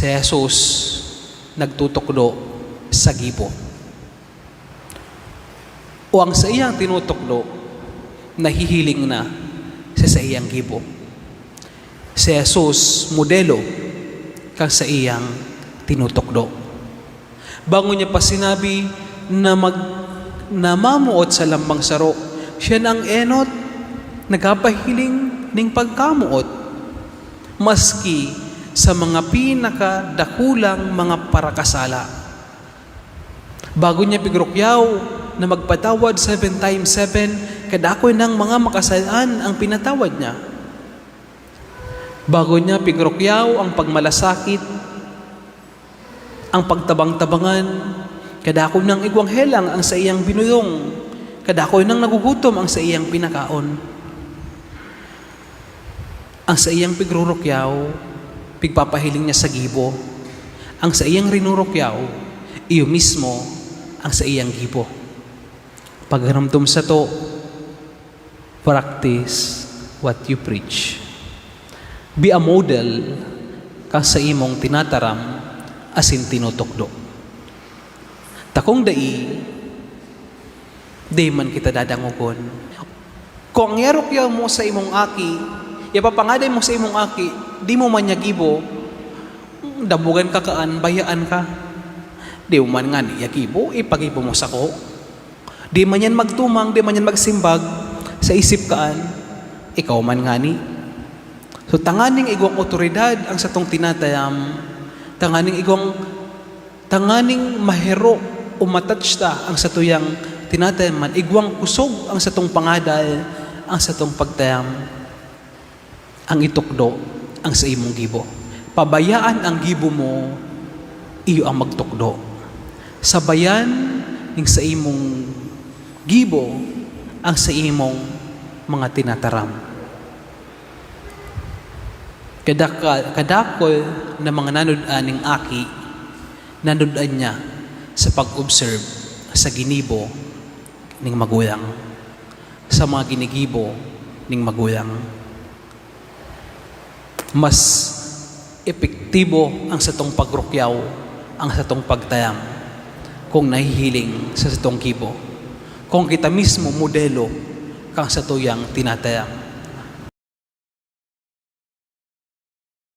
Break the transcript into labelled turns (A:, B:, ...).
A: Si Jesus nagtutukdo sa gibo. O ang sa iyang tinutukdo, nahihiling na sa iyang gibo. Si Jesus modelo kang sa iyang tinutukdo. Bago niya pa sinabi na mamuot sa lambang saro, siya na ang enot, nagapahiling ning pagkamuot, maski sa mga pinakadakulang mga parakasala. Bago niya pigrokyaw na magpatawad 7 times 7, kadakoy ng mga makasalaan ang pinatawad niya. Bago niya pigrokyaw ang pagmalasakit, ang pagtabang-tabangan, kadakoy ng igwang helang ang sa iyang binulong, kadakoy ng nagugutom ang sa iyang pinakaon. Ang sa iyang pigrurokyaw, pigpapahiling niya sa gibo. Ang sa iyang rinurokyaw, iyo mismo ang sa iyang gibo. Pagramdom sa to, practice what you preach. Be a model kang sa imong tinataram asin tinutukdo. Takong di man kita dadangugon. Kung yarokyaw mo sa imong aki, ipapangaday mo sa imong aki, di mo man yagibo, dabugan ka kaan, bayaan ka. Di mo man nga yagibo, ipagibo mo sa ko. Di man yan magtumang, di man yan magsimbag, sa isip kaan, ikaw man nga ni. So tanganing igwang otoridad ang satong tinatayam, tanganing mahero o matouch ta ang satuyang tinatayaman, igwang kusog ang satong pangadal, ang satong pagtayam, ang itukdo ang sa imong gibo. Pabayaan ang gibo mo, iyo ang magtukdo. Sabayan ning sa imong gibo ang sa imong mga tinataram. Kadakol na mga nanudan ning aki, nanudan niya sa pag-observe sa ginibo ning magulang, sa mga ginigibo ning magulang. Mas epektibo ang satong pagrukyaw, ang satong pagtayam, kung nahihiling sa satong gibo. Kung kita mismo modelo kang satuyang tinatayam.